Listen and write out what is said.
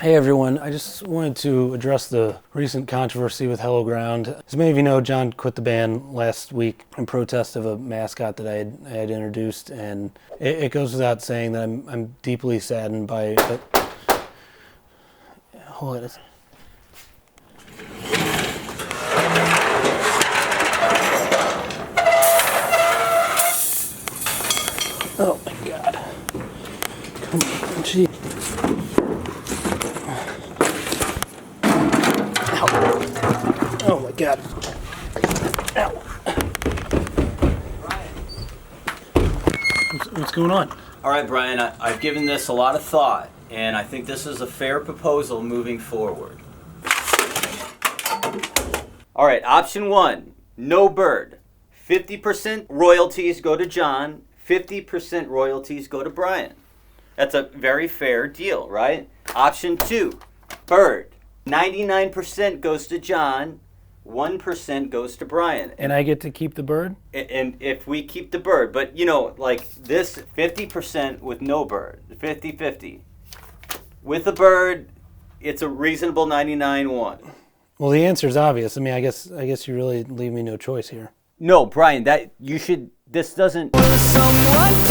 Hey everyone, I just wanted to address the recent controversy with Hello Ground. As many of you know, John quit the band last week in protest of a mascot that I had introduced, and it goes without saying that I'm deeply saddened by it. Hold on. Oh my God. Come on, gee. Oh my God. Ow. What's going on? All right, Brian, I've given this a lot of thought, and I think this is a fair proposal moving forward. All right, option one, no bird. 50% royalties go to John, 50% royalties go to Brian. That's a very fair deal, right? Option two, bird. 99% goes to John, 1% goes to Brian. And I get to keep the bird? And if we keep the bird, but you know, like this 50% with no bird, 50-50. With the bird, it's a reasonable 99-1. Well, the answer is obvious. I mean, I guess you really leave me no choice here. No, Brian, that you should, this doesn't... Someone